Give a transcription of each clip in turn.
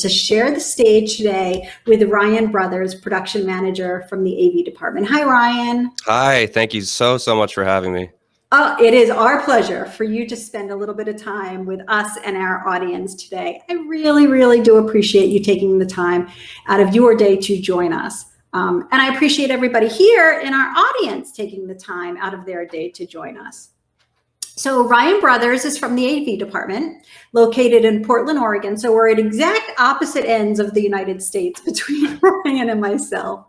to share the stage today with Ryan Brothers, production manager from the AV department. Hi, Ryan. Hi, thank you so much for having me. It is our pleasure for you to spend a little bit of time with us and our audience today. I really do appreciate you taking the time out of your day to join us. And I appreciate everybody here in our audience taking the time out of their day to join us. So Ryan Brothers is from the AV department, located in Portland, Oregon. So we're at exact opposite ends of the United States between Ryan and myself.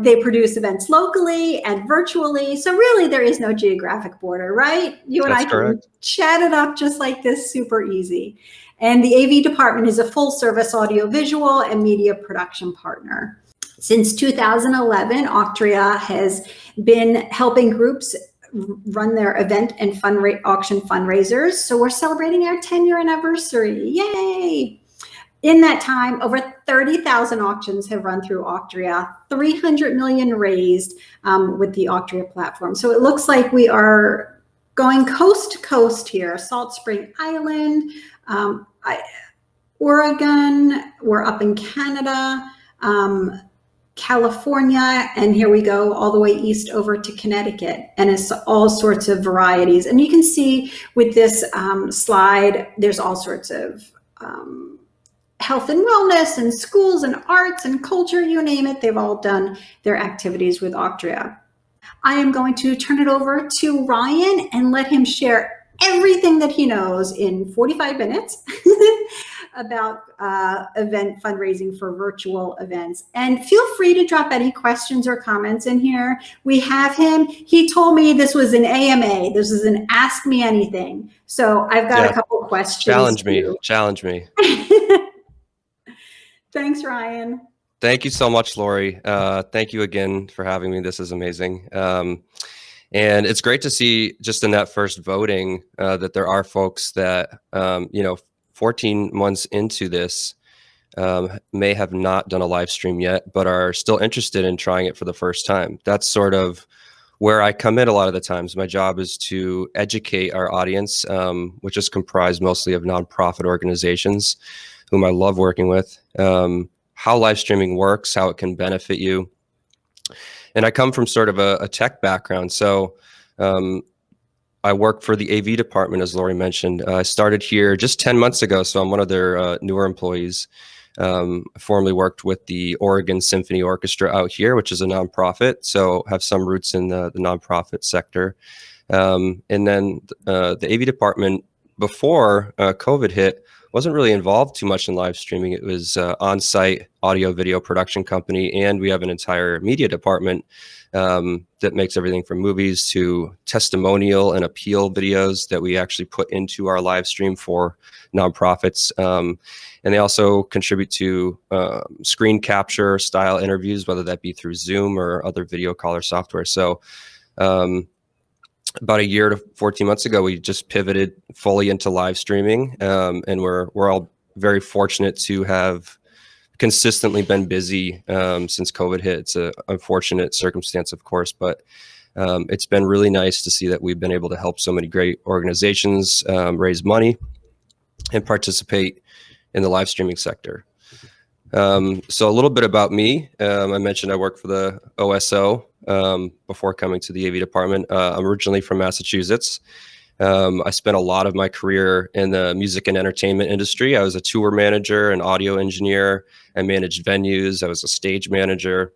They produce events locally and virtually. So really there is no geographic border, right? You and I can chat it up just like this, super easy. And the AV department is a full service audiovisual and media production partner. Since 2011, Auctria has been helping groups run their event and auction fundraisers. So we're celebrating our 10-year anniversary. Yay! In that time, over 30,000 auctions have run through Auctria, 300 million raised with the Auctria platform. So it looks like we are going coast to coast here. Salt Spring Island, Oregon, we're up in Canada, California, and here we go all the way east over to Connecticut, and it's all sorts of varieties. And you can see with this slide, there's all sorts of health and wellness and schools and arts and culture, you name it, they've all done their activities with Auctria. I am going to turn it over to Ryan and let him share everything that he knows in 45 minutes about event fundraising for virtual events. And feel free to drop any questions or comments in here. We have him. He told me this was an AMA. This is an Ask Me Anything. So I've got a couple questions. Challenge me. Thanks, Ryan. Thank you so much, Lori. Thank you again for having me. This is amazing. And it's great to see just in that first voting that there are folks that, 14 months into this may have not done a live stream yet, but are still interested in trying it for the first time. That's sort of where I come in a lot of the times. My job is to educate our audience, which is comprised mostly of nonprofit organizations whom I love working with, how live streaming works, how it can benefit you. And I come from sort of a tech background. So I work for the AV department, as Lori mentioned. I started here just 10 months ago, so I'm one of their newer employees. I formerly worked with the Oregon Symphony Orchestra out here, which is a nonprofit, so have some roots in the nonprofit sector. And then the AV department, before COVID hit, wasn't really involved too much in live streaming. It was on-site audio video production company, and we have an entire media department that makes everything from movies to testimonial and appeal videos that we actually put into our live stream for nonprofits. And they also contribute to screen capture style interviews, whether that be through Zoom or other video caller software. So about a year to 14 months ago, we just pivoted fully into live streaming, and we're all very fortunate to have consistently been busy since COVID hit. It's an unfortunate circumstance, of course, but it's been really nice to see that we've been able to help so many great organizations raise money and participate in the live streaming sector. So a little bit about me. I mentioned I work for the OSO before coming to the AV department. I'm originally from Massachusetts. I spent a lot of my career in the music and entertainment industry. I was a tour manager, an audio engineer. I managed venues. I was a stage manager.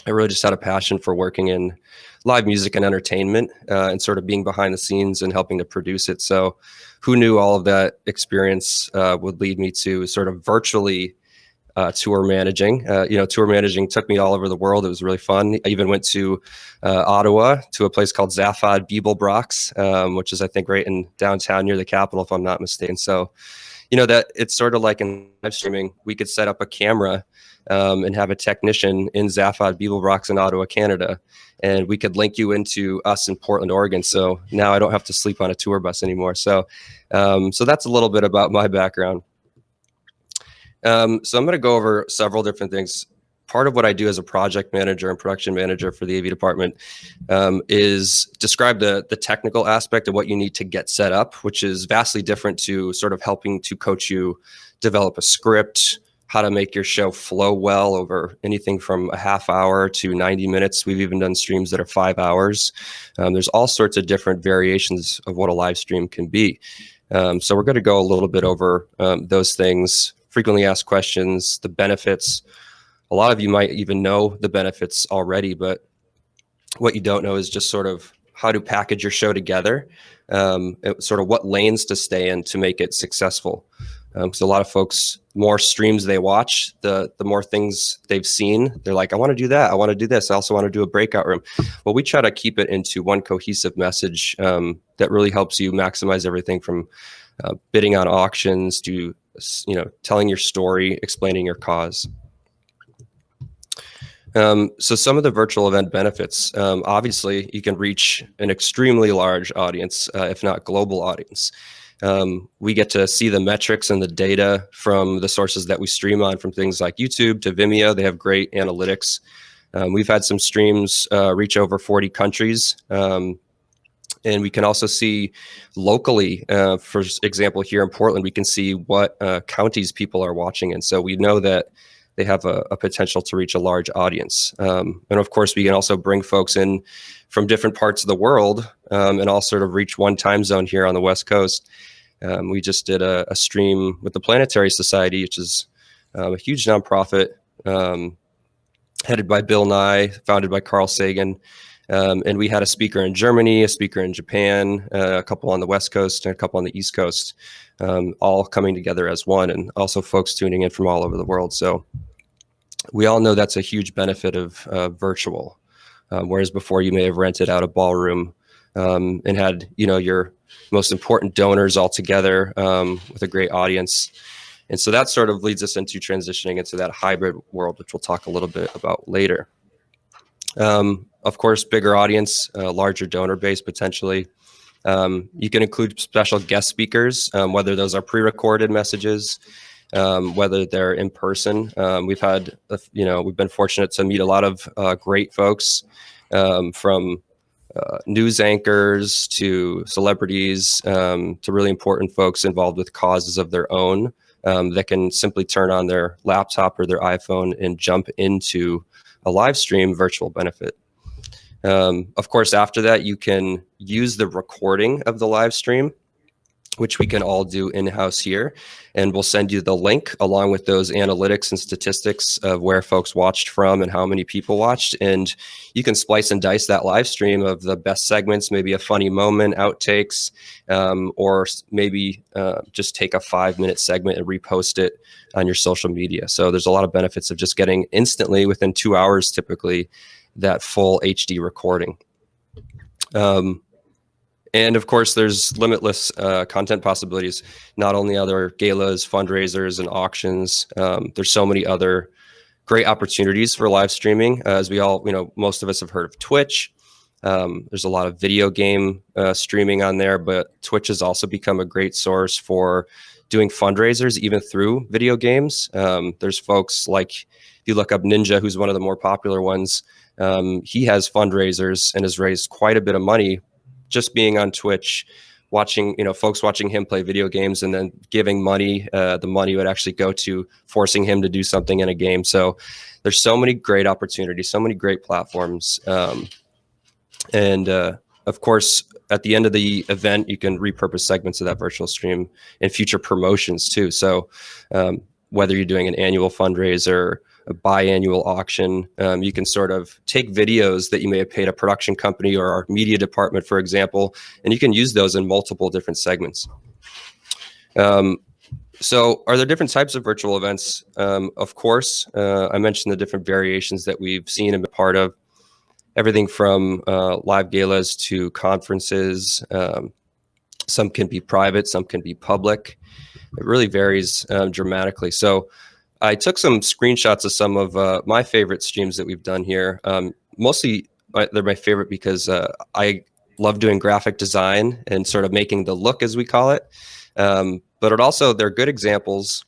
I really just had a passion for working in live music and entertainment and sort of being behind the scenes and helping to produce it. So who knew all of that experience would lead me to sort of virtually tour managing. Tour managing took me all over the world. It was really fun. I even went to Ottawa to a place called Zaphod Bibelbrox, which is, I think, right in downtown near the Capitol, if I'm not mistaken. So, that it's sort of like in live streaming, we could set up a camera and have a technician in Zaphod Bibelbrox in Ottawa, Canada, and we could link you into us in Portland, Oregon. So now I don't have to sleep on a tour bus anymore. So, so that's a little bit about my background. So I'm going to go over several different things. part of what I do as a project manager and production manager for the AV department is describe the technical aspect of what you need to get set up, which is vastly different to sort of helping to coach you develop a script, how to make your show flow well over anything from a half hour to 90 minutes. We've even done streams that are 5 hours. There's all sorts of different variations of what a live stream can be. So we're going to go a little bit over those things, frequently asked questions, the benefits. A lot of you might even know the benefits already, but what you don't know is just sort of how to package your show together, sort of what lanes to stay in to make it successful. Because a lot of folks, more streams they watch, the more things they've seen, they're like, I want to do that. I want to do this. I also want to do a breakout room. Well, we try to keep it into one cohesive message that really helps you maximize everything from bidding on auctions to, telling your story, explaining your cause. So some of the virtual event benefits, obviously you can reach an extremely large audience, if not global audience. We get to see the metrics and the data from the sources that we stream on, from things like YouTube to Vimeo. They have great analytics. We've had some streams reach over 40 countries. And we can also see locally, for example, here in Portland, we can see what counties people are watching in. So we know that they have a potential to reach a large audience. And of course, we can also bring folks in from different parts of the world and all sort of reach one time zone here on the West Coast. We just did a stream with the Planetary Society, which is a huge nonprofit headed by Bill Nye, founded by Carl Sagan. And we had a speaker in Germany, a speaker in Japan, a couple on the West Coast and a couple on the East Coast, all coming together as one, and also folks tuning in from all over the world. So we all know that's a huge benefit of virtual, whereas before you may have rented out a ballroom and had, your most important donors all together with a great audience. And so that sort of leads us into transitioning into that hybrid world, which we'll talk a little bit about later. Of course, bigger audience, larger donor base potentially. You can include special guest speakers, whether those are pre-recorded messages, whether they're in person. We've been fortunate to meet a lot of great folks, from news anchors to celebrities, to really important folks involved with causes of their own, that can simply turn on their laptop or their iPhone and jump into a live stream virtual benefit. Of course, after that, you can use the recording of the live stream, which we can all do in-house here. And we'll send you the link along with those analytics and statistics of where folks watched from and how many people watched. And you can splice and dice that live stream of the best segments, maybe a funny moment, outtakes, or maybe just take a 5-minute segment and repost it on your social media. So there's a lot of benefits of just getting instantly, within 2 hours typically, that full HD recording. And of course, there's limitless content possibilities. Not only other galas, fundraisers, and auctions. There's so many other great opportunities for live streaming. As we all, most of us have heard of Twitch. There's a lot of video game streaming on there, but Twitch has also become a great source for doing fundraisers, even through video games. There's folks like, if you look up Ninja, who's one of the more popular ones, he has fundraisers and has raised quite a bit of money just being on Twitch, watching, folks watching him play video games and then giving money. The money would actually go to forcing him to do something in a game. So there's so many great opportunities, so many great platforms. And of course, at the end of the event, you can repurpose segments of that virtual stream in future promotions too. So whether you're doing an annual fundraiser, a biannual auction, you can sort of take videos that you may have paid a production company or our media department, for example, and you can use those in multiple different segments. So are there different types of virtual events? Of course, I mentioned the different variations that we've seen and been part of, everything from live galas to conferences. Some can be private, some can be public. It really varies dramatically. So I took some screenshots of some of my favorite streams that we've done here. Mostly, they're my favorite because I love doing graphic design and sort of making the look, as we call it. But they're good examples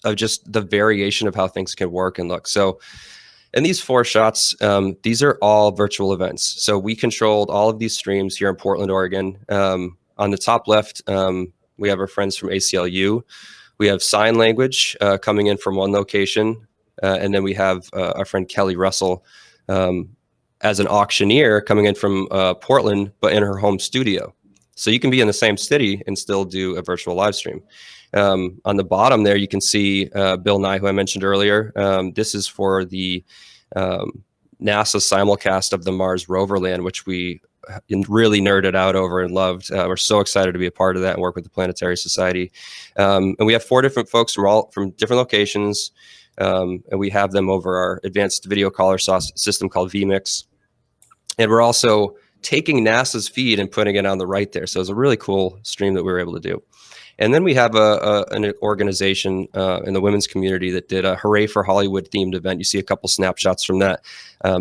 of just the variation of how things can work and look. So in these 4 shots, these are all virtual events. So we controlled all of these streams here in Portland, Oregon. On the top left, we have our friends from ACLU. We have sign language coming in from one location. And then we have our friend Kelly Russell as an auctioneer coming in from Portland, but in her home studio. So you can be in the same city and still do a virtual live stream. On the bottom there, you can see Bill Nye, who I mentioned earlier. This is for the NASA simulcast of the Mars rover land, which we really nerded out over and loved. We're so excited to be a part of that and work with the Planetary Society. And we have 4 different folks from different locations, and we have them over our advanced video caller system called vMix. And we're also taking NASA's feed and putting it on the right there. So it's a really cool stream that we were able to do. And then we have an organization in the women's community that did a Hooray for Hollywood themed event. You see a couple snapshots from that.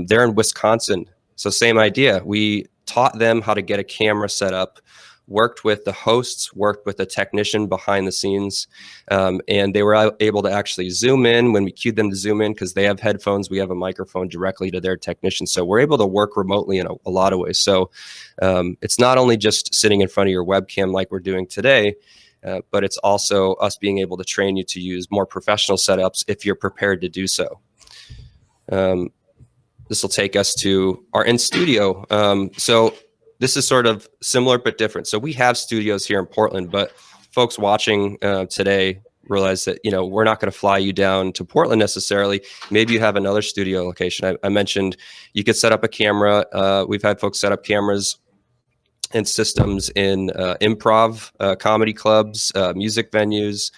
They're in Wisconsin. So same idea. We taught them how to get a camera set up, worked with the hosts, worked with the technician behind the scenes, and they were able to actually zoom in when we cued them to zoom in because they have headphones. We have a microphone directly to their technician. So we're able to work remotely in a lot of ways. So it's not only just sitting in front of your webcam like we're doing today, but it's also us being able to train you to use more professional setups if you're prepared to do so. This will take us to our in-studio. So this is sort of similar but different. So we have studios here in Portland, but folks watching today realize that, we're not going to fly you down to Portland necessarily. Maybe you have another studio location. I mentioned you could set up a camera. We've had folks set up cameras and systems in improv, comedy clubs, music venues.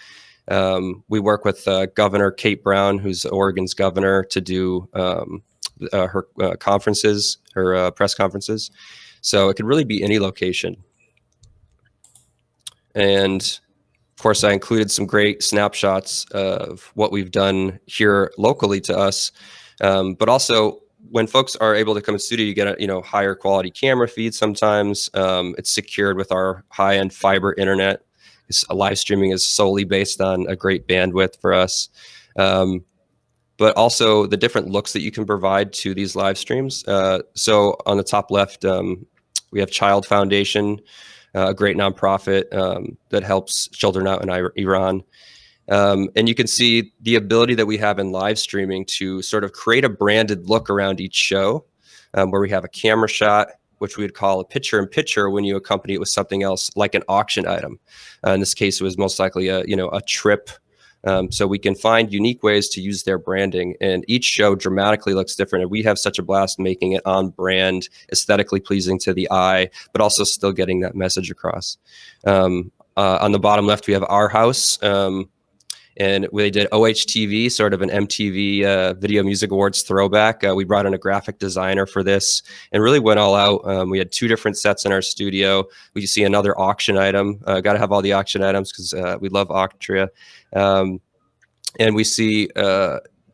We work with Governor Kate Brown, who's Oregon's governor, to do her conferences, her press conferences. So it could really be any location. And of course, I included some great snapshots of what we've done here locally to us, but also when folks are able to come in studio, you get a higher quality camera feed. Sometimes it's secured with our high-end fiber internet. Live streaming is solely based on a great bandwidth for us, but also the different looks that you can provide to these live streams. So on the top left, we have Child Foundation, a great nonprofit that helps children out in Iran. And you can see the ability that we have in live streaming to sort of create a branded look around each show, where we have a camera shot, which we would call a picture-in-picture when you accompany it with something else like an auction item. In this case, it was most likely a trip. So we can find unique ways to use their branding, and each show dramatically looks different. And we have such a blast making it on brand, aesthetically pleasing to the eye, but also still getting that message across. On the bottom left, we have Our House. And we did OHTV, sort of an MTV Video Music Awards throwback. We brought in a graphic designer for this and really went all out. We had 2 different sets in our studio. We see another auction item. Got to have all the auction items because we love Auctria. And we see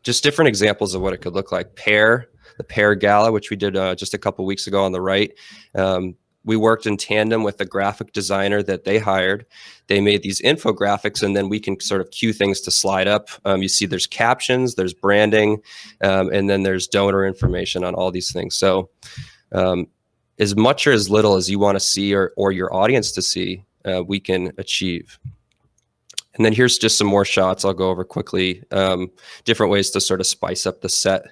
just different examples of what it could look like. The Pear Gala, which we did just a couple weeks ago on the right. We worked in tandem with the graphic designer that they hired. They made these infographics, and then we can sort of cue things to slide up. You see there's captions, there's branding, and then there's donor information on all these things. So as much or as little as you want to see or your audience to see, we can achieve. And then here's just some more shots I'll go over quickly. Different ways to sort of spice up the set.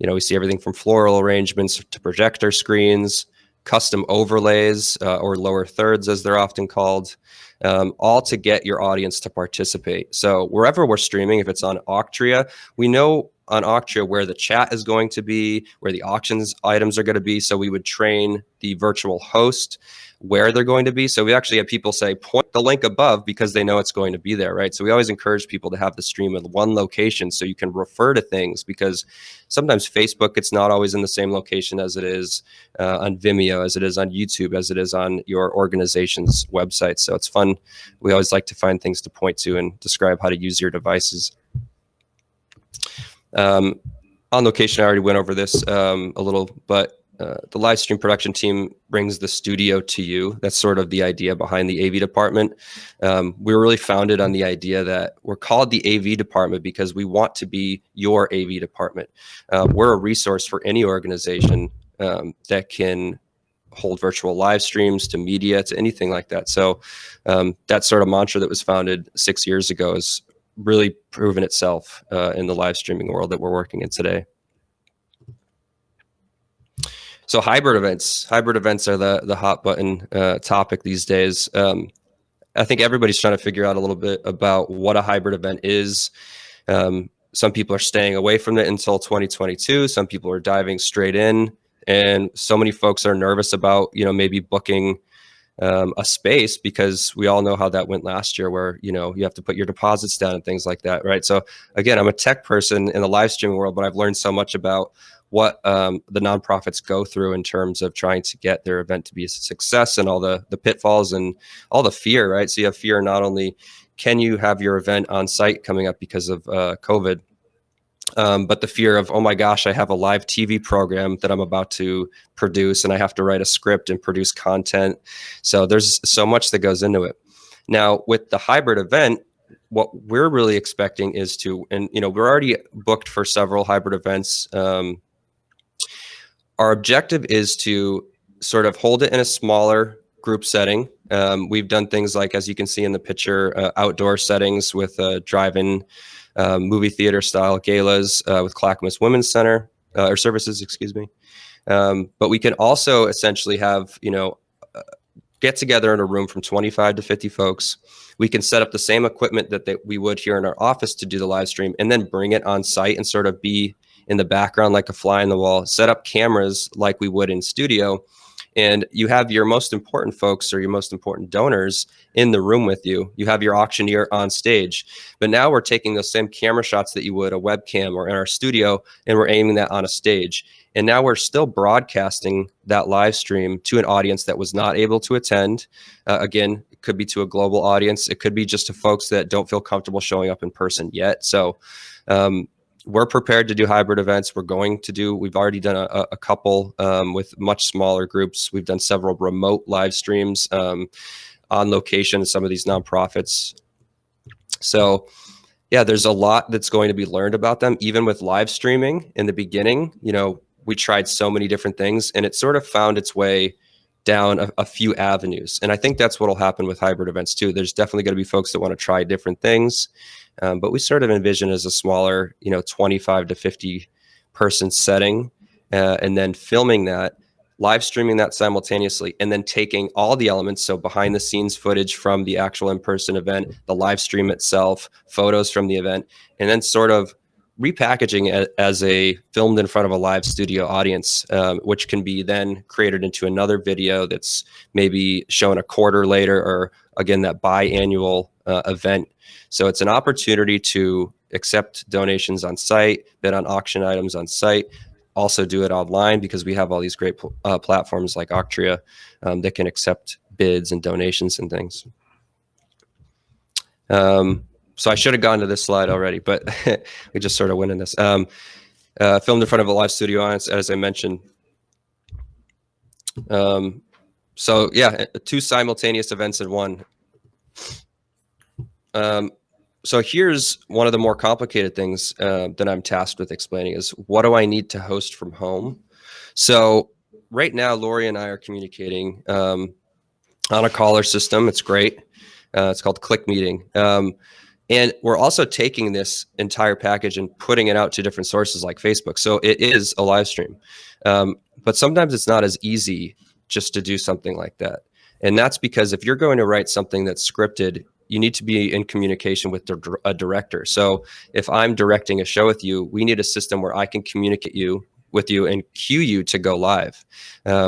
We see everything from floral arrangements to projector screens, custom overlays, or lower thirds as they're often called, all to get your audience to participate. So wherever we're streaming, if it's on Auctria, we know on Auctria where the chat is going to be, where the auctions items are going to be. So we would train the virtual host where they're going to be. So we actually have people say, point the link above, because they know it's going to be there, right? So we always encourage people to have the stream in one location so you can refer to things, because sometimes Facebook, it's not always in the same location as it is on Vimeo, as it is on YouTube, as it is on your organization's website. So it's fun. We always like to find things to point to and describe how to use your devices. On location, I already went over this a little, but the live stream production team brings the studio to you. That's sort of the idea behind the AV department. We were really founded on the idea that we're called the AV department because we want to be your AV department. We're a resource for any organization that can hold virtual live streams to media, to anything like that. So that sort of mantra that was founded 6 years ago has really proven itself in the live streaming world that we're working in today. So hybrid events are the hot button topic these days. I think everybody's trying to figure out a little bit about what a hybrid event is. Some people are staying away from it until 2022. Some people are diving straight in, and so many folks are nervous about, maybe booking a space, because we all know how that went last year, where, you have to put your deposits down and things like that, right? So again, I'm a tech person in the live streaming world, but I've learned so much about what the nonprofits go through in terms of trying to get their event to be a success, and all the pitfalls and all the fear, right? So you have fear, not only can you have your event on site coming up because of COVID, but the fear of, oh my gosh, I have a live TV program that I'm about to produce, and I have to write a script and produce content. So there's so much that goes into it. Now, with the hybrid event, what we're really expecting is we're already booked for several hybrid events. Our objective is to sort of hold it in a smaller group setting. We've done things like, as you can see in the picture, outdoor settings with drive-in movie theater style galas with Clackamas Women's Center or services, excuse me. But we can also essentially have, get together in a room from 25 to 50 folks. We can set up the same equipment that we would here in our office to do the live stream, and then bring it on site and sort of be in the background like a fly on the wall, set up cameras like we would in studio. And you have your most important folks or your most important donors in the room with you. You have your auctioneer on stage. But now we're taking those same camera shots that you would a webcam or in our studio, and we're aiming that on a stage. And now we're still broadcasting that live stream to an audience that was not able to attend. Again, it could be to a global audience. It could be just to folks that don't feel comfortable showing up in person yet. So we're prepared to do hybrid events. We've already done a couple with much smaller groups. We've done several remote live streams on location in some of these nonprofits. So yeah, there's a lot that's going to be learned about them. Even with live streaming in the beginning, we tried so many different things, and it sort of found its way down a few avenues. And I think that's what will happen with hybrid events too. There's definitely going to be folks that want to try different things. But we sort of envision as a smaller, 25 to 50 person setting, and then filming that, live streaming that simultaneously, and then taking all the elements. So behind the scenes footage from the actual in-person event, the live stream itself, photos from the event, and then sort of repackaging it as a filmed in front of a live studio audience, which can be then created into another video that's maybe shown a quarter later, or again, that biannual event. So it's an opportunity to accept donations on site, bid on auction items on site, also do it online, because we have all these great platforms like Auctria that can accept bids and donations and things. So I should have gone to this slide already, but we just sort of went in this. Filmed in front of a live studio audience, as I mentioned. So yeah, 2 simultaneous events in one. So here's one of the more complicated things that I'm tasked with explaining is, what do I need to host from home? So right now, Lori and I are communicating on a caller system. It's great. It's called Click Meeting. And we're also taking this entire package and putting it out to different sources like Facebook. So it is a live stream. But sometimes it's not as easy just to do something like that. And that's because if you're going to write something that's scripted, you need to be in communication with a director. So if I'm directing a show with you, we need a system where I can communicate with you and cue you to go live.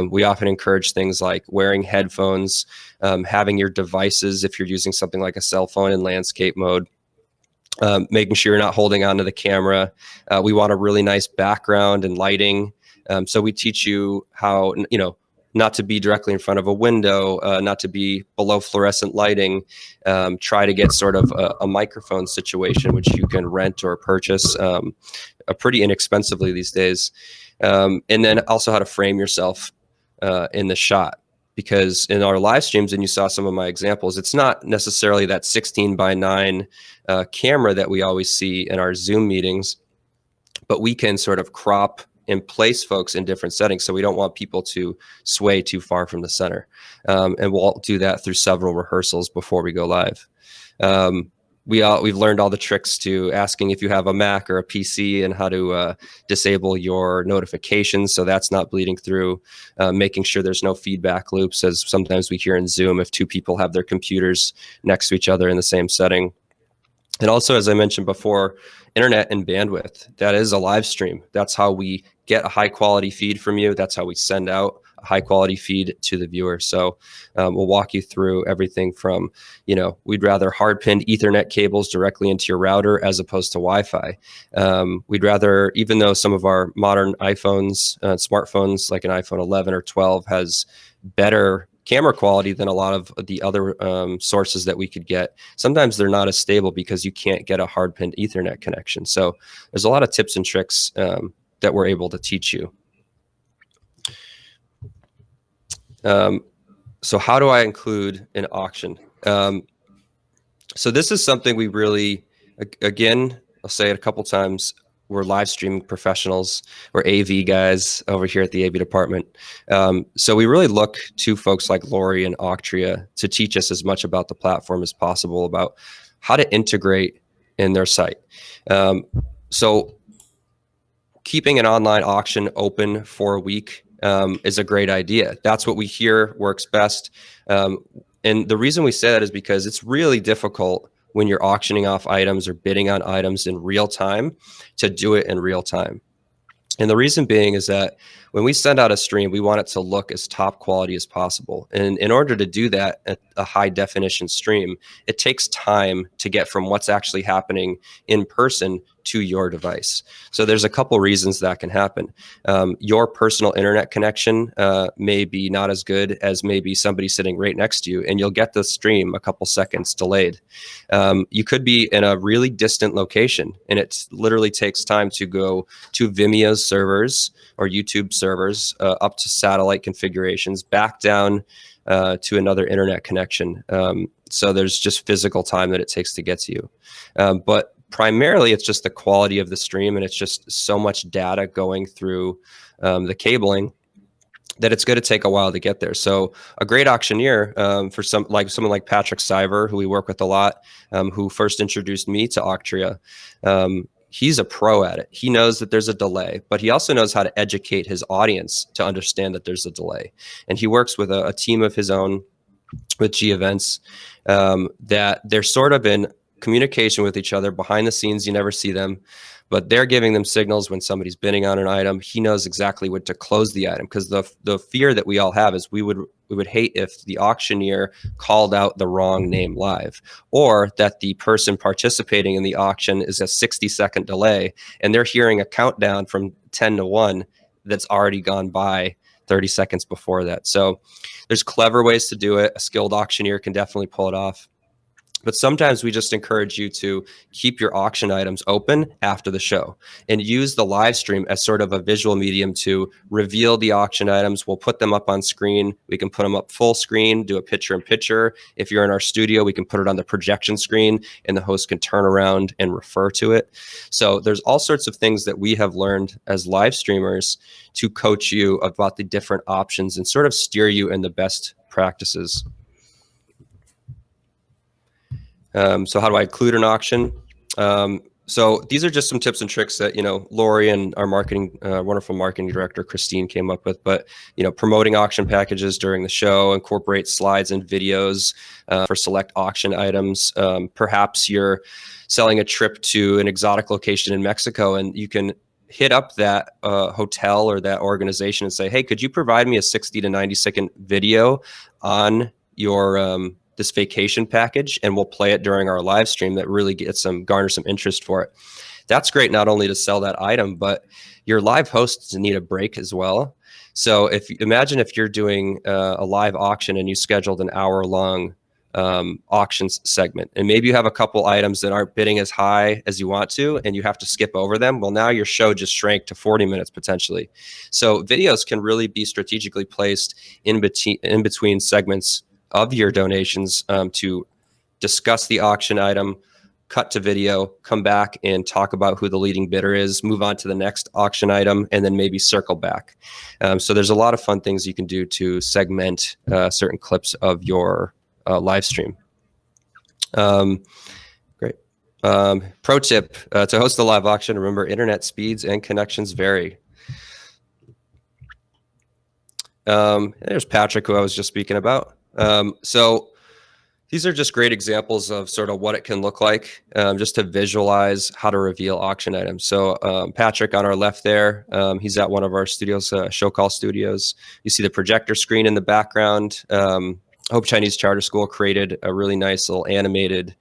We often encourage things like wearing headphones, having your devices, if you're using something like a cell phone, in landscape mode, making sure you're not holding onto the camera. We want a really nice background and lighting. So we teach you how, not to be directly in front of a window, not to be below fluorescent lighting, try to get sort of a microphone situation, which you can rent or purchase pretty inexpensively these days. And then also how to frame yourself in the shot. Because in our live streams, and you saw some of my examples, it's not necessarily that 16:9 camera that we always see in our Zoom meetings, but we can sort of crop and place folks in different settings. So we don't want people to sway too far from the center. And we'll do that through several rehearsals before we go live. We've learned all the tricks to asking if you have a Mac or a PC and how to disable your notifications so that's not bleeding through, making sure there's no feedback loops, as sometimes we hear in Zoom if two people have their computers next to each other in the same setting. And also, as I mentioned before, internet and bandwidth. That is a live stream. That's how we get a high quality feed from you. That's how we send out a high quality feed to the viewer. So we'll walk you through everything from, we'd rather hard pinned Ethernet cables directly into your router as opposed to Wi-Fi. We'd rather, even though some of our modern iPhones, smartphones like an iPhone 11 or 12 has better camera quality than a lot of the other sources that we could get, sometimes they're not as stable because you can't get a hard pinned Ethernet connection. So there's a lot of tips and tricks that we're able to teach you. So how do I include an auction? So this is something we really, again, I'll say it a couple times, we're live streaming professionals. We're AV guys over here at the AV department. So we really look to folks like Lori and Auctria to teach us as much about the platform as possible, about how to integrate in their site. So keeping an online auction open for a week is a great idea. That's what we hear works best. And the reason we say that is because it's really difficult when you're auctioning off items or bidding on items in real time to do it in real time. And the reason being is that when we send out a stream, we want it to look as top quality as possible. And in order to do that at a high definition stream, it takes time to get from what's actually happening in person to your device. So there's a couple reasons that can happen. Your personal internet connection may be not as good as maybe somebody sitting right next to you, and you'll get the stream a couple seconds delayed. You could be in a really distant location, and it literally takes time to go to Vimeo's servers or YouTube servers, up to satellite configurations, back down to another internet connection. So there's just physical time that it takes to get to you. But primarily, it's just the quality of the stream, and it's just so much data going through the cabling that it's going to take a while to get there. So a great auctioneer, for someone like Patrick Siver, who we work with a lot, who first introduced me to Auctria, he's a pro at it. He knows that there's a delay, but he also knows how to educate his audience to understand that there's a delay. And he works with a team of his own with G Events, that they're sort of in communication with each other behind the scenes. You never see them, but they're giving them signals when somebody's bidding on an item. He knows exactly when to close the item, because the fear that we all have is we would hate if the auctioneer called out the wrong name live, or that the person participating in the auction is a 60-second delay and they're hearing a countdown from 10 to 1 that's already gone by 30 seconds before that. So there's clever ways to do it. A skilled auctioneer can definitely pull it off. But sometimes we just encourage you to keep your auction items open after the show and use the live stream as sort of a visual medium to reveal the auction items. We'll put them up on screen. We can put them up full screen, do a picture in picture. If you're in our studio, we can put it on the projection screen and the host can turn around and refer to it. So there's all sorts of things that we have learned as live streamers to coach you about the different options and sort of steer you in the best practices. So how do I include an auction? So these are just some tips and tricks that, Lori and our wonderful marketing director, Christine, came up with. But, promoting auction packages during the show, incorporate slides and videos for select auction items. Perhaps you're selling a trip to an exotic location in Mexico, and you can hit up that hotel or that organization and say, hey, could you provide me a 60 to 90-second video on your this vacation package, and we'll play it during our live stream that really garner some interest for it. That's great, not only to sell that item, but your live hosts need a break as well. So imagine if you're doing a live auction and you scheduled an hour-long auctions segment. And maybe you have a couple items that aren't bidding as high as you want to, and you have to skip over them. Well, now your show just shrank to 40 minutes potentially. So videos can really be strategically placed in between segments of your donations to discuss the auction item, cut to video, come back and talk about who the leading bidder is, move on to the next auction item, and then maybe circle back. So there's a lot of fun things you can do to segment certain clips of your live stream. Great. Pro tip, to host a live auction, remember internet speeds and connections vary. There's Patrick, who I was just speaking about. So these are just great examples of sort of what it can look like, just to visualize how to reveal auction items. So Patrick on our left there, he's at one of our studios, show call studios. You see the projector screen in the background. Hope Chinese Charter School created a really nice little animated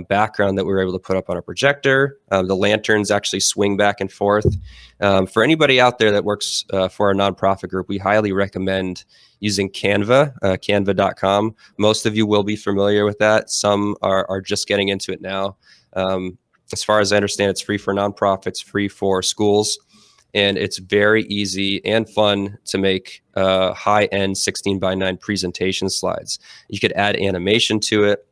background that we were able to put up on our projector. The lanterns actually swing back and forth. For anybody out there that works for our nonprofit group, we highly recommend using Canva, canva.com. Most of you will be familiar with that. Some are just getting into it now. As far as I understand, it's free for nonprofits, free for schools, and it's very easy and fun to make high-end 16:9 presentation slides. You could add animation to it.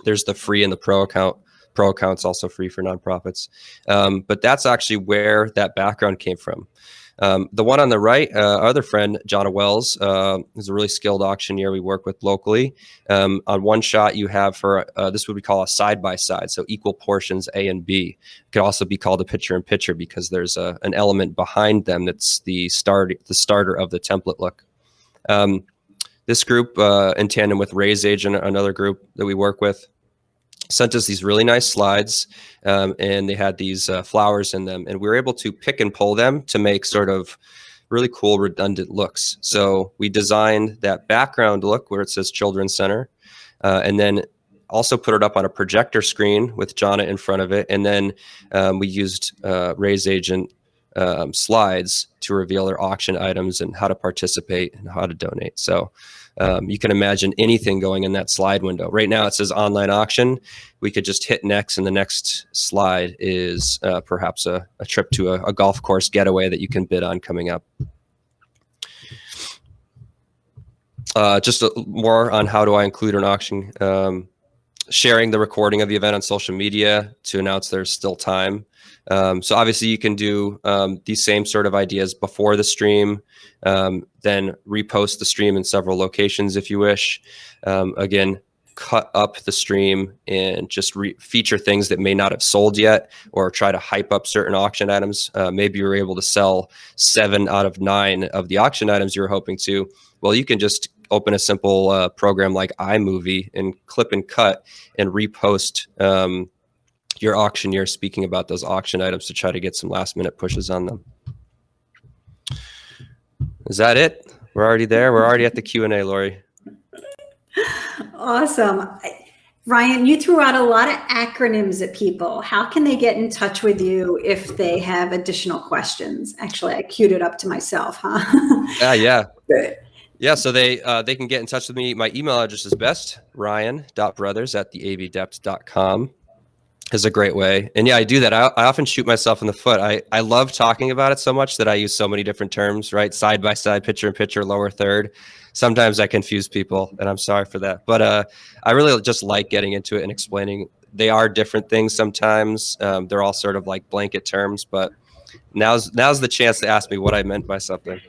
There's the free and the pro account. Pro account's also free for nonprofits. But that's actually where that background came from. The one on the right, our other friend, Jonna Wells, is a really skilled auctioneer we work with locally. On one shot, you have for this would be called a side-by-side, so equal portions A and B. It could also be called a picture-in-picture because there's an element behind them that's the starter of the template look. This group, in tandem with Ray's Agent, another group that we work with, sent us these really nice slides, and they had these flowers in them, and we were able to pick and pull them to make sort of really cool redundant looks. So we designed that background look where it says Children's Center, and then also put it up on a projector screen with Jonna in front of it, and then we used Ray's Agent slides to reveal their auction items and how to participate and how to donate. So you can imagine anything going in that slide window. Right now it says online auction. We could just hit next, and the next slide is perhaps a trip to a golf course getaway that you can bid on coming up. Just more on how do I include an auction. Sharing the recording of the event on social media to announce there's still time. So obviously you can do these same sort of ideas before the stream, then repost the stream in several locations if you wish. Again, cut up the stream and just feature things that may not have sold yet, or try to hype up certain auction items. Maybe you were able to sell 7 out of 9 of the auction items you were hoping to. Well, you can just open a simple program like iMovie and clip and cut and repost your auctioneer speaking about those auction items to try to get some last minute pushes on them. Is that it? We're already there. We're already at the Q&A, Lori. Awesome. Ryan, you threw out a lot of acronyms at people. How can they get in touch with you if they have additional questions? Actually, I queued it up to myself, huh? Yeah. Good. Yeah, so they can get in touch with me. My email address is best, ryan.brothers@theabdept.com is a great way. And yeah, I do that. I often shoot myself in the foot. I love talking about it so much that I use so many different terms, right? Side by side, picture in picture, lower third. Sometimes I confuse people, and I'm sorry for that. But I really just like getting into it and explaining. They are different things sometimes. They're all sort of like blanket terms, but now's the chance to ask me what I meant by something.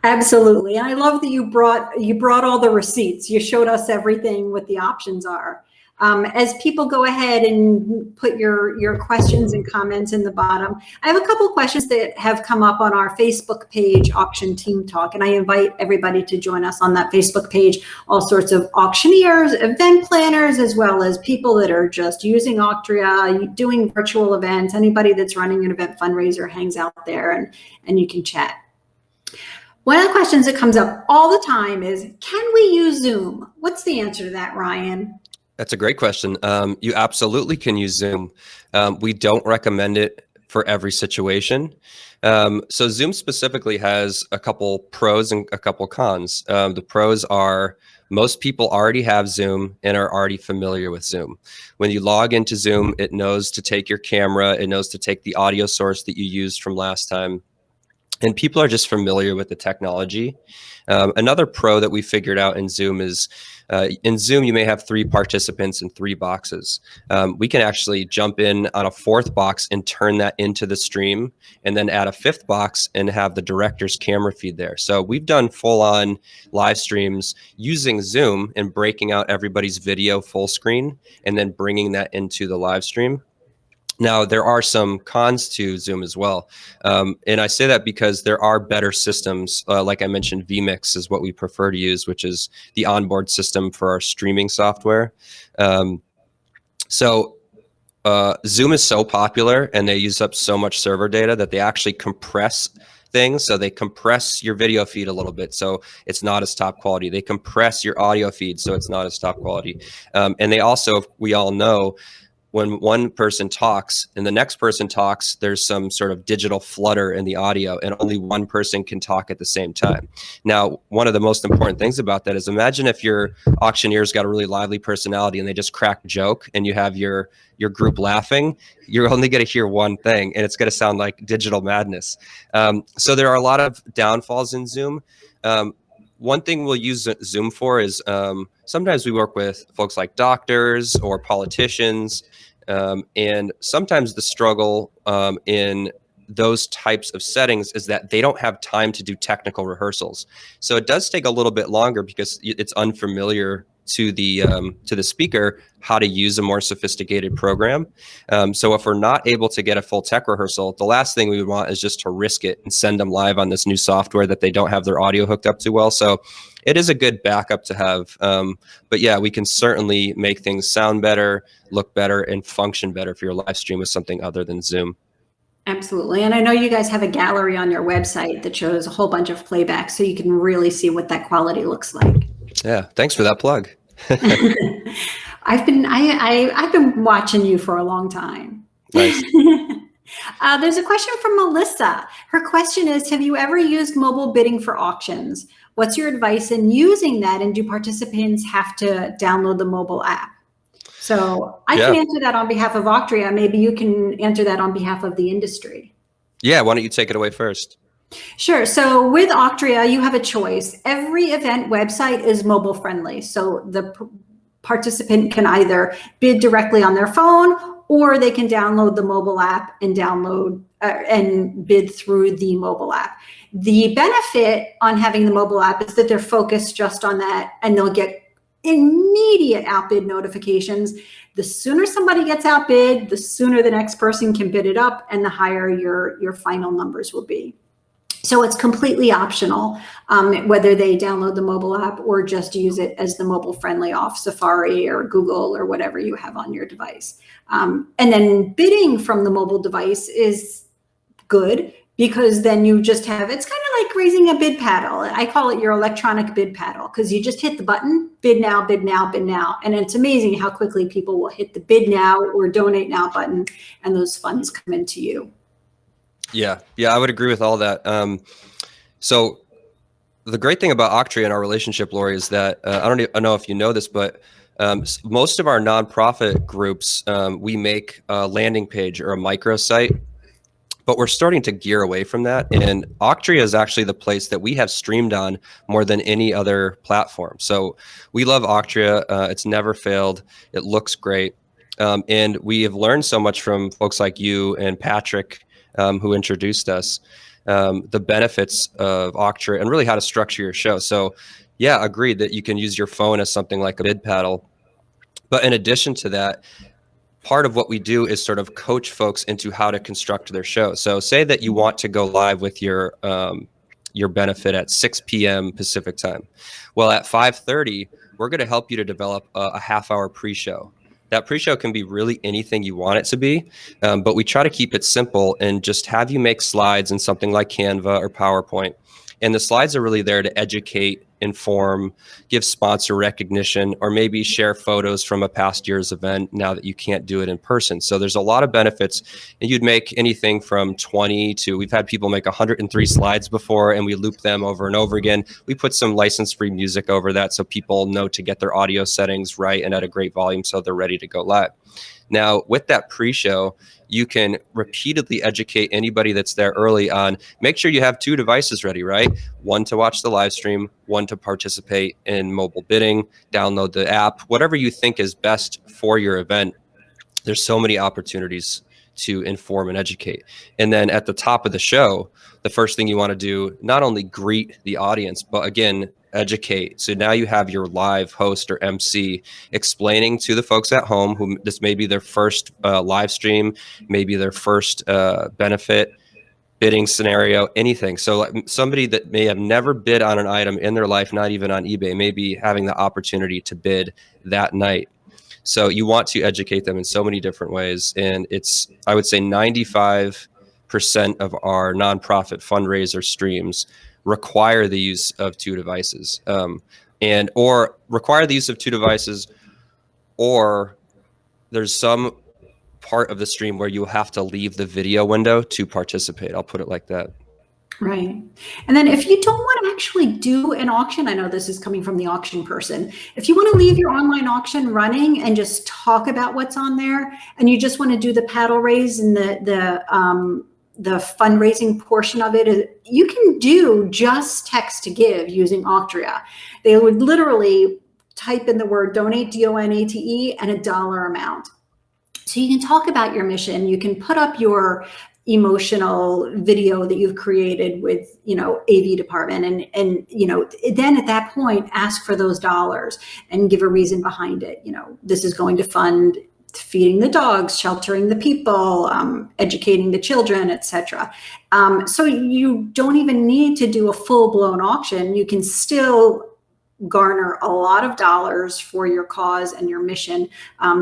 Absolutely. And I love that you brought all the receipts. You showed us everything what the options are. As people go ahead and put your questions and comments in the bottom, I have a couple of questions that have come up on our Facebook page, Auction Team Talk, and I invite everybody to join us on that Facebook page. All sorts of auctioneers, event planners, as well as people that are just using Auctria, doing virtual events. Anybody that's running an event fundraiser hangs out there, and you can chat. One of the questions that comes up all the time is, can we use Zoom? What's the answer to that, Ryan? That's a great question. You absolutely can use Zoom. We don't recommend it for every situation. So Zoom specifically has a couple pros and a couple cons. The pros are Most people already have Zoom and are already familiar with Zoom. When you log into Zoom, it knows to take your camera, it knows to take the audio source that you used from last time. And people are just familiar with the technology. Another pro that we figured out in Zoom is in Zoom, you may have 3 participants in 3 boxes. We can actually jump in on a 4th box and turn that into the stream, and then add a 5th box and have the director's camera feed there. So we've done full-on live streams using Zoom and breaking out everybody's video full screen and then bringing that into the live stream. Now, there are some cons to Zoom as well. And I say that because there are better systems. Like I mentioned, vMix is what we prefer to use, which is the onboard system for our streaming software. Zoom is so popular and they use up so much server data that they actually compress things. So they compress your video feed a little bit, so it's not as top quality. They compress your audio feed, so it's not as top quality. And they also, we all know, when one person talks and the next person talks, there's some sort of digital flutter in the audio and only one person can talk at the same time. Now, one of the most important things about that is, imagine if your auctioneer's got a really lively personality and they just crack a joke and you have your group laughing, you're only going to hear one thing and it's going to sound like digital madness. So there are a lot of downfalls in Zoom. One thing we'll use Zoom for is sometimes we work with folks like doctors or politicians, and sometimes the struggle in those types of settings is that they don't have time to do technical rehearsals. So it does take a little bit longer because it's unfamiliar to the speaker how to use a more sophisticated program. So if we're not able to get a full tech rehearsal, the last thing we would want is just to risk it and send them live on this new software that they don't have their audio hooked up to well. So it is a good backup to have. But yeah, we can certainly make things sound better, look better, and function better if your live stream with something other than Zoom. Absolutely. And I know you guys have a gallery on your website that shows a whole bunch of playback, so you can really see what that quality looks like. Yeah, thanks for that plug. I've been watching you for a long time. Nice. There's a question from Melissa. Her question is, have you ever used mobile bidding for auctions? What's your advice in using that? And do participants have to download the mobile app? So I can answer that on behalf of Auctria. Maybe you can answer that on behalf of the industry. Yeah, why don't you take it away first? Sure. So with Auctria, you have a choice. Every event website is mobile friendly. So the participant can either bid directly on their phone, or they can download the mobile app and and bid through the mobile app. The benefit on having the mobile app is that they're focused just on that, and they'll get immediate outbid notifications. The sooner somebody gets outbid, the sooner the next person can bid it up, and the higher your final numbers will be. So it's completely optional whether they download the mobile app or just use it as the mobile friendly off Safari or Google or whatever you have on your device. And then bidding from the mobile device is good, because then you just have, it's kind of like raising a bid paddle. I call it your electronic bid paddle, because you just hit the button, bid now, bid now, bid now. And it's amazing how quickly people will hit the bid now or donate now button, and those funds come into you. Yeah, I would agree with all that. So the great thing about Auctria and our relationship, Lori, is that I don't know if you know this, but most of our nonprofit groups, we make a landing page or a microsite, but we're starting to gear away from that. And Auctria is actually the place that we have streamed on more than any other platform. So we love Auctria. It's never failed. It looks great. And we have learned so much from folks like you and Patrick, who introduced us, the benefits of Auctria and really how to structure your show. So yeah, agreed that you can use your phone as something like a bid paddle. But in addition to that, part of what we do is sort of coach folks into how to construct their show. So say that you want to go live with your benefit at 6 p.m. Pacific time. Well, at 5:30, we're going to help you to develop a half-hour pre-show. That pre-show can be really anything you want it to be, but we try to keep it simple and just have you make slides in something like Canva or PowerPoint. And the slides are really there to educate inform, give sponsor recognition, or maybe share photos from a past year's event now that you can't do it in person. So there's a lot of benefits, and you'd make anything from 20 to, we've had people make 103 slides before, and we loop them over and over again. We put some license-free music over that so people know to get their audio settings right and at a great volume so they're ready to go live. Now, with that pre-show, you can repeatedly educate anybody that's there early on. Make sure you have 2 devices ready, right? One to watch the live stream, one to participate in mobile bidding, download the app, whatever you think is best for your event. There's so many opportunities to inform and educate. And then at the top of the show, the first thing you want to do, not only greet the audience, but again, educate. So now you have your live host or MC explaining to the folks at home who this may be their first live stream, maybe their first benefit bidding scenario, anything. So somebody that may have never bid on an item in their life, not even on eBay, may be having the opportunity to bid that night. So you want to educate them in so many different ways. And it's, I would say 95% of our nonprofit fundraiser streams require the use of 2 devices, or require the use of 2 devices, or there's some part of the stream where you have to leave the video window to participate. I'll put it like that. Right. And then if you don't want to actually do an auction, I know this is coming from the auction person. If you want to leave your online auction running and just talk about what's on there, and you just want to do the paddle raise and the fundraising portion of it, you can do just text to give using Auctria. They would literally type in the word donate, DONATE, and a dollar amount. So you can talk about your mission. You can put up your emotional video that you've created with, AV department, and then at that point, ask for those dollars and give a reason behind it. This is going to fund feeding the dogs, sheltering the people, educating the children, etc. So you don't even need to do a full-blown auction. You can still garner a lot of dollars for your cause and your mission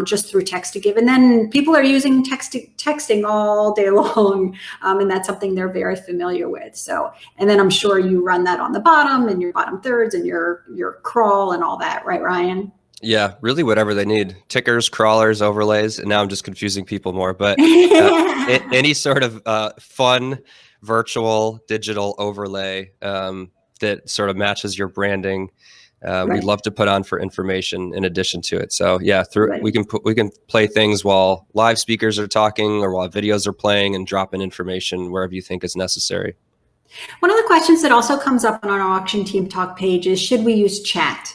just through text to give. And then people are using texting all day long, and that's something they're very familiar with. So, and then I'm sure you run that on the bottom and your bottom thirds and your crawl and all that, right, Ryan? Yeah, really whatever they need. Tickers, crawlers, overlays, and now I'm just confusing people more. But any sort of fun, virtual, digital overlay that sort of matches your branding, we'd love to put on for information in addition to it. So yeah, we can play things while live speakers are talking or while videos are playing, and drop in information wherever you think is necessary. One of the questions that also comes up on our auction team talk page is, should we use chat?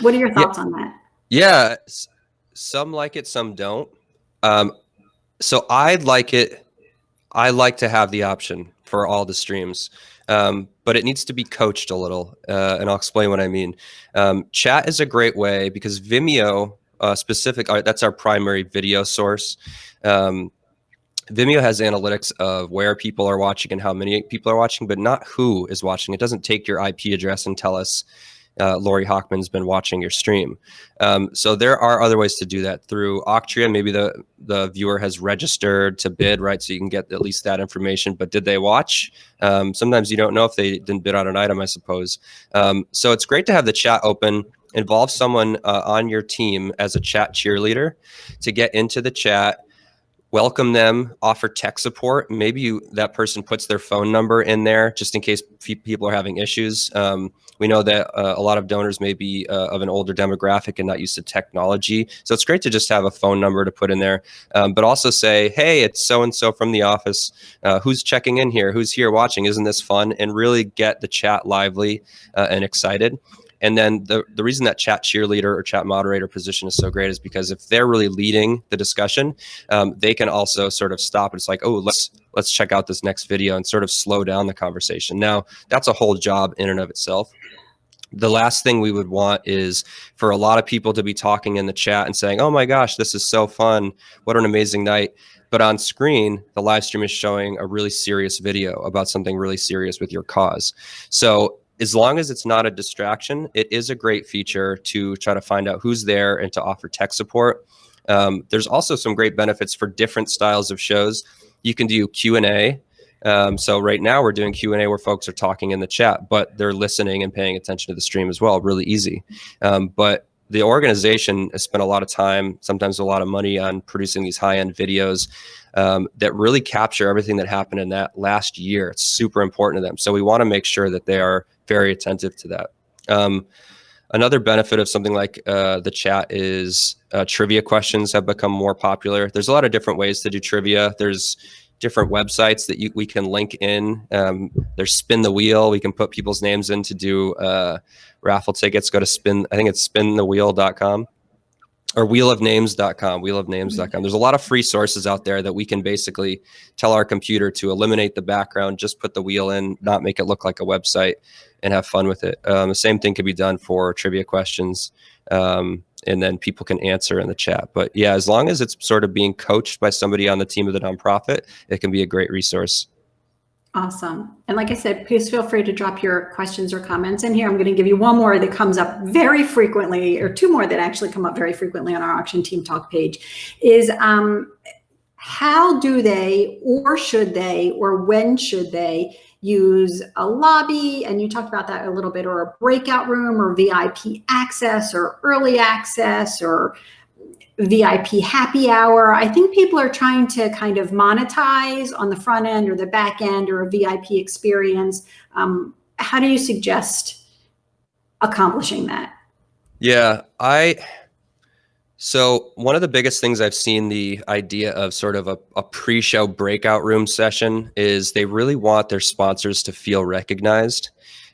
What are your thoughts on that? Yeah, some like it, some don't. So I like it. I like to have the option for all the streams, but it needs to be coached a little, and I'll explain what I mean. Chat is a great way because Vimeo that's our primary video source. Vimeo has analytics of where people are watching and how many people are watching, but not who is watching. It doesn't take your IP address and tell us Lori Hochman's been watching your stream. So there are other ways to do that through Auctria. Maybe the viewer has registered to bid, right? So you can get at least that information, but did they watch? Sometimes you don't know if they didn't bid on an item, I suppose. So it's great to have the chat open, involve someone on your team as a chat cheerleader to get into the chat, welcome them, offer tech support. Maybe that person puts their phone number in there just in case people are having issues. We know that a lot of donors may be of an older demographic and not used to technology. So it's great to just have a phone number to put in there, but also say, hey, it's so-and-so from the office. Who's checking in here? Who's here watching? Isn't this fun? And really get the chat lively and excited. And then the reason that chat cheerleader or chat moderator position is so great is because if they're really leading the discussion, they can also sort of stop. It's like, oh, let's check out this next video and sort of slow down the conversation. Now, that's a whole job in and of itself. The last thing we would want is for a lot of people to be talking in the chat and saying, oh my gosh, this is so fun. What an amazing night. But on screen, the live stream is showing a really serious video about something really serious with your cause. So as long as it's not a distraction, it is a great feature to try to find out who's there and to offer tech support. There's also some great benefits for different styles of shows. You can do Q&A. So right now we're doing Q&A where folks are talking in the chat, but they're listening and paying attention to the stream as well. Really easy. But the organization has spent a lot of time, sometimes a lot of money, on producing these high-end videos that really capture everything that happened in that last year. It's super important to them. So we want to make sure that they are very attentive to that. Another benefit of something like the chat is trivia questions have become more popular. There's a lot of different ways to do trivia. There's different websites that we can link in. There's Spin the Wheel. We can put people's names in to do raffle tickets. Go to I think it's spinthewheel.com or wheelofnames.com. There's a lot of free sources out there that we can basically tell our computer to eliminate the background, just put the wheel in, not make it look like a website, and have fun with it. The same thing can be done for trivia questions, and then people can answer in the chat. But yeah, as long as it's sort of being coached by somebody on the team of the nonprofit, it can be a great resource. Awesome. And like I said, please feel free to drop your questions or comments in here. I'm going to give you one more that comes up very frequently, or two more that actually come up very frequently on our Auction Team Talk page, is how do they, or should they, or when should they use a lobby? And you talked about that a little bit, or a breakout room, or VIP access, or early access, or VIP happy hour. I think people are trying to kind of monetize on the front end or the back end, or a VIP experience. How do you suggest accomplishing that? Yeah, so one of the biggest things I've seen the idea of sort of a pre-show breakout room session is they really want their sponsors to feel recognized.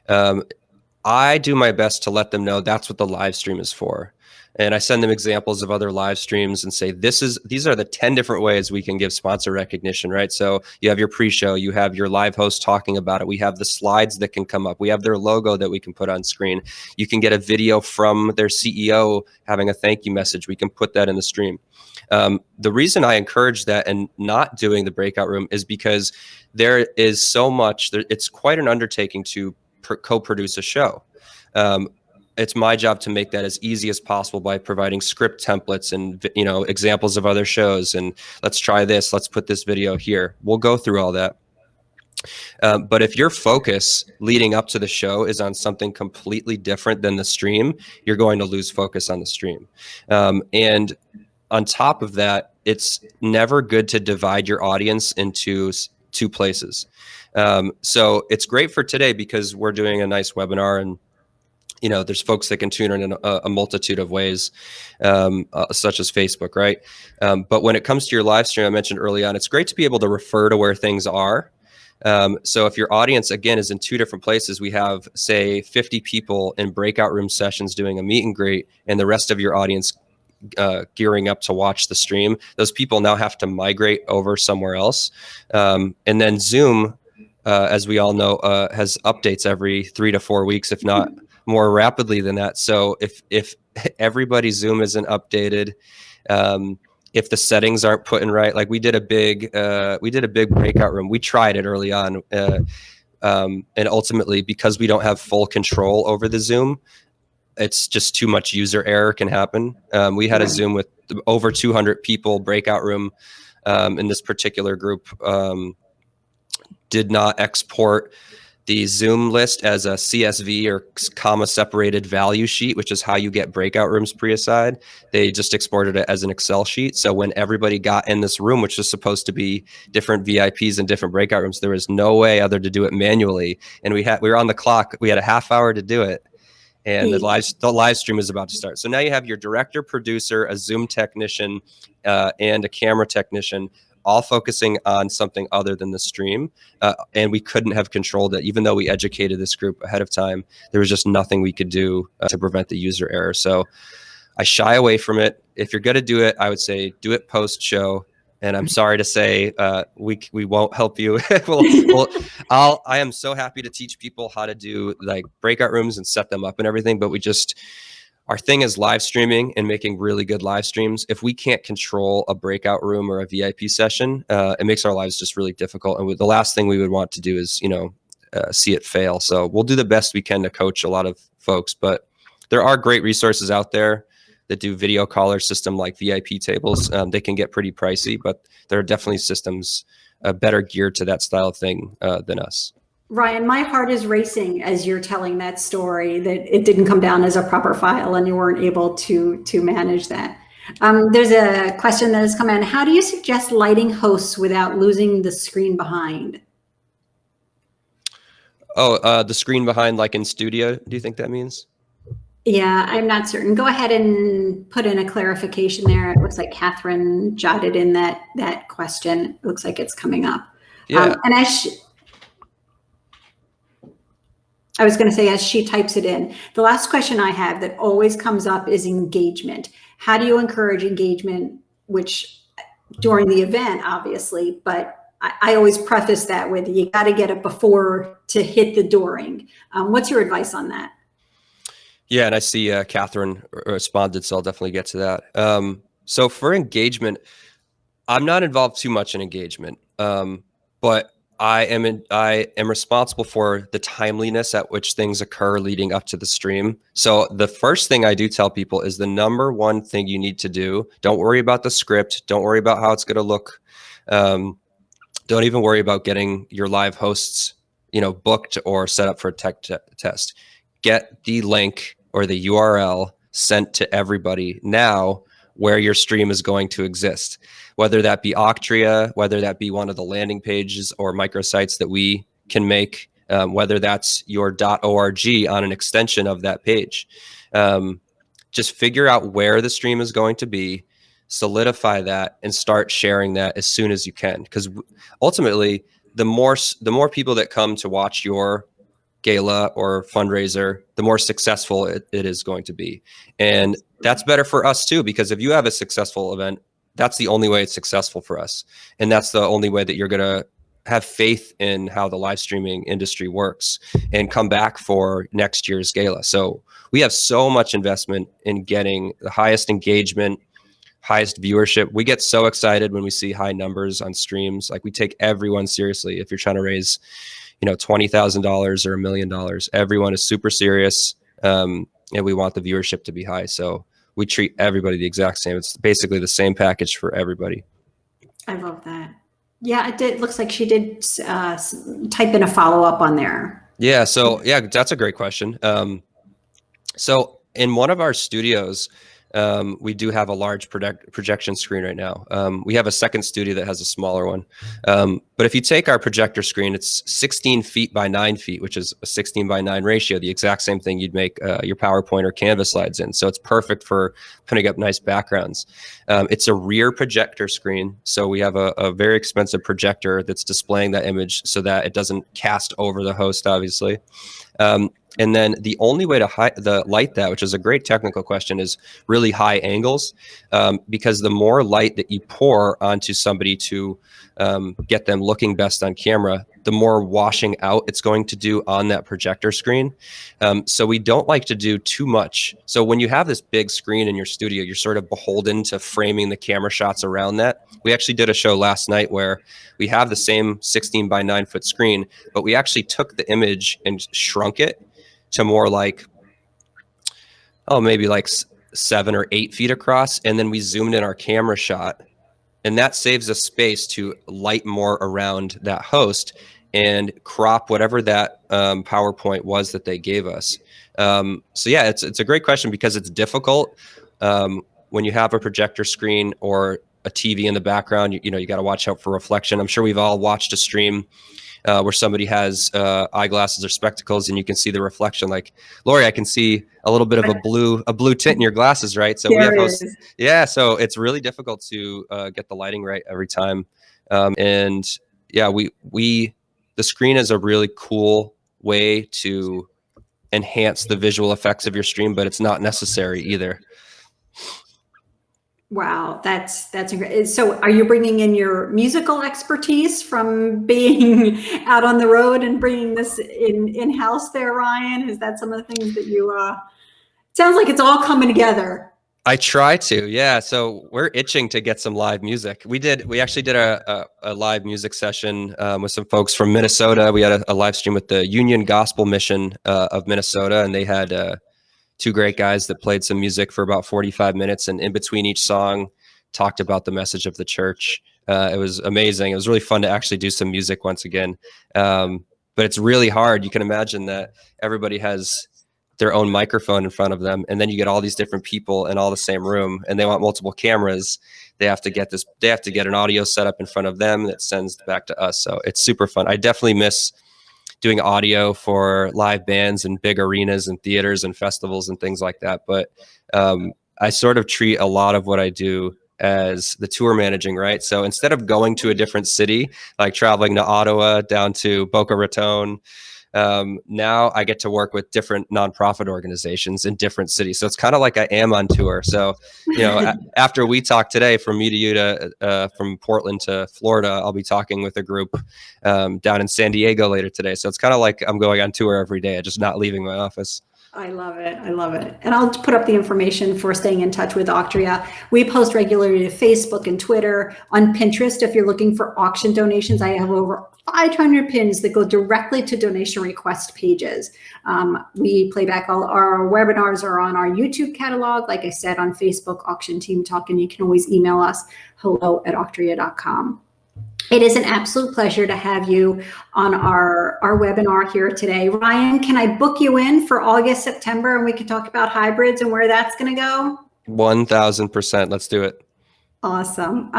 I do my best to let them know that's what the live stream is for. And I send them examples of other live streams and say, these are the 10 different ways we can give sponsor recognition, right? So you have your pre-show, you have your live host talking about it. We have the slides that can come up. We have their logo that we can put on screen. You can get a video from their CEO having a thank you message. We can put that in the stream. The reason I encourage that and not doing the breakout room is because there is so much, it's quite an undertaking to co-produce a show. It's my job to make that as easy as possible by providing script templates and examples of other shows, and let's try this, let's put this video here. We'll go through all that. But if your focus leading up to the show is on something completely different than the stream, you're going to lose focus on the stream. And on top of that, it's never good to divide your audience into two places. So it's great for today because we're doing a nice webinar, and there's folks that can tune in a multitude of ways, such as Facebook, right? But when it comes to your live stream, I mentioned early on, it's great to be able to refer to where things are. So if your audience, again, is in two different places, we have, say, 50 people in breakout room sessions doing a meet and greet, and the rest of your audience gearing up to watch the stream. Those people now have to migrate over somewhere else. And then Zoom, as we all know, has updates every 3 to 4 weeks, if not more rapidly than that. So if everybody's Zoom isn't updated, if the settings aren't put in right, like we did a big breakout room. We tried it early on, and ultimately, because we don't have full control over the Zoom, it's just too much user error can happen. We had a Zoom with over 200 people breakout room, in this particular group, did not export the Zoom list as a CSV or comma separated value sheet, which is how you get breakout rooms pre-assigned. They just exported it as an Excel sheet. So when everybody got in this room, which was supposed to be different VIPs and different breakout rooms, there was no way other to do it manually. And we were on the clock. We had a half hour to do it. And the live stream is about to start. So now you have your director, producer, a Zoom technician, and a camera technician, all focusing on something other than the stream. And we couldn't have controlled it. Even though we educated this group ahead of time, there was just nothing we could do to prevent the user error. So I shy away from it. If you're going to do it, I would say do it post-show. And I'm sorry to say, we won't help you. I am so happy to teach people how to do like breakout rooms and set them up and everything. But our thing is live streaming and making really good live streams. If we can't control a breakout room or a VIP session, it makes our lives just really difficult. And the last thing we would want to do is, see it fail. So we'll do the best we can to coach a lot of folks, but there are great resources out there. that do video caller system like VIP tables. They can get pretty pricey, but there are definitely systems better geared to that style of thing than us. Ryan, my heart is racing as you're telling that story, that it didn't come down as a proper file and you weren't able to manage that. There's a question that has come in. How do you suggest lighting hosts without losing the screen behind? Oh, the screen behind, like in studio, do you think that means? Yeah, I'm not certain. Go ahead and put in a clarification there. It looks like Catherine jotted in that question. It looks like it's coming up. Yeah. And I was going to say, as she types it in, the last question I have that always comes up is engagement. How do you encourage engagement, which during the event, obviously, but I always preface that with, you got to get it before to hit the during. What's your advice on that? Yeah, and I see Catherine responded, so I'll definitely get to that. So for engagement, I'm not involved too much in engagement, but I am responsible for the timeliness at which things occur leading up to the stream. So the first thing I do tell people is the number one thing you need to do. Don't worry about the script. Don't worry about how it's going to look. Don't even worry about getting your live hosts, booked or set up for a tech test. Get the link or the URL sent to everybody now where your stream is going to exist, whether that be Auctria, whether that be one of the landing pages or microsites that we can make, whether that's your .org on an extension of that page. Just figure out where the stream is going to be, solidify that, and start sharing that as soon as you can. Because ultimately, the more people that come to watch your gala or fundraiser, the more successful it is going to be. And that's better for us too, because if you have a successful event, that's the only way it's successful for us. And that's the only way that you're going to have faith in how the live streaming industry works and come back for next year's gala. So we have so much investment in getting the highest engagement, highest viewership. We get so excited when we see high numbers on streams. Like, we take everyone seriously. If you're trying to raise, $20,000 or $1 million, everyone is super serious. And we want the viewership to be high. So we treat everybody the exact same. It's basically the same package for everybody. I love that. Yeah, it did. Looks like she did type in a follow-up on there. Yeah. So yeah, that's a great question. So in one of our studios, we do have a large projection screen right now. We have a second studio that has a smaller one. But if you take our projector screen, it's 16 feet by 9 feet, which is a 16 by 9 ratio, the exact same thing you'd make your PowerPoint or Canva slides in. So it's perfect for putting up nice backgrounds. It's a rear projector screen. So we have a very expensive projector that's displaying that image so that it doesn't cast over the host, obviously. And then the only way to light that, which is a great technical question, is really high angles, because the more light that you pour onto somebody to get them looking best on camera, the more washing out it's going to do on that projector screen. So we don't like to do too much. So when you have this big screen in your studio, you're sort of beholden to framing the camera shots around that. We actually did a show last night where we have the same 16 by 9 foot screen, but we actually took the image and shrunk it to more like, maybe like 7 or 8 feet across. And then we zoomed in our camera shot, and that saves us space to light more around that host and crop whatever that PowerPoint was that they gave us. So yeah, it's a great question, because it's difficult when you have a projector screen or a TV in the background. You got to watch out for reflection. I'm sure we've all watched a stream where somebody has eyeglasses or spectacles, and you can see the reflection. Like, Lori, I can see a little bit of a blue tint in your glasses, right? So we have yeah. So it's really difficult to get the lighting right every time. And yeah, the screen is a really cool way to enhance the visual effects of your stream, but it's not necessary either. Wow, that's great. So are you bringing in your musical expertise from being out on the road and bringing this in-house there, Ryan? Is that some of the things that you, sounds like it's all coming together. I try to, yeah. So we're itching to get some live music. We actually did a live music session with some folks from Minnesota. We had a live stream with the Union Gospel Mission of Minnesota, and they had two great guys that played some music for about 45 minutes, and in between each song talked about the message of the church. It was amazing. It was really fun to actually do some music once again. But it's really hard. You can imagine that everybody has their own microphone in front of them, and then you get all these different people in all the same room, and they want multiple cameras. They have to get an audio setup in front of them that sends back to us. So it's super fun. I definitely miss doing audio for live bands and big arenas and theaters and festivals and things like that. But I sort of treat a lot of what I do as the tour managing, right? So instead of going to a different city, like traveling to Ottawa down to Boca Raton, now I get to work with different nonprofit organizations in different cities. So it's kind of like I am on tour. So, after we talk today, from me to you to from Portland to Florida, I'll be talking with a group down in San Diego later today. So it's kind of like I'm going on tour every day, just not leaving my office. I love it. I love it. And I'll put up the information for staying in touch with Auctria. We post regularly to Facebook and Twitter, on Pinterest. If you're looking for auction donations, I have over 500 pins that go directly to donation request pages. We play back all our webinars are on our YouTube catalog. Like I said, on Facebook, Auction Team Talk, and you can always email us, hello@auctria.com. It is an absolute pleasure to have you on our webinar here today. Ryan, can I book you in for August, September, and we can talk about hybrids and where that's going to go? 1000%. Let's do it. Awesome.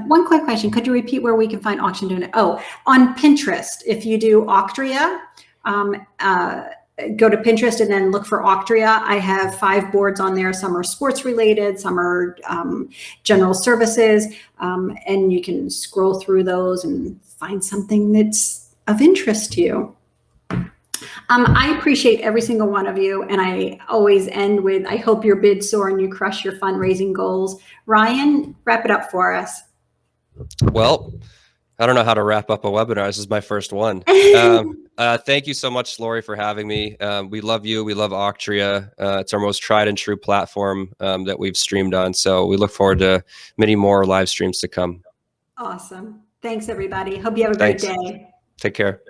One quick question. Could you repeat where we can find auction donation? Oh, on Pinterest. If you do Auctria, go to Pinterest and then look for Auctria. I have 5 boards on there. Some are sports related, some are general services, and you can scroll through those and find something that's of interest to you. I appreciate every single one of you, and I always end with, I hope your bids soar and you crush your fundraising goals. Ryan, wrap it up for us. Well, I don't know how to wrap up a webinar. This is my first one. Thank you so much, Lori, for having me. We love you. We love Auctria. It's our most tried and true platform that we've streamed on. So we look forward to many more live streams to come. Awesome. Thanks, everybody. Hope you have a great day. Take care.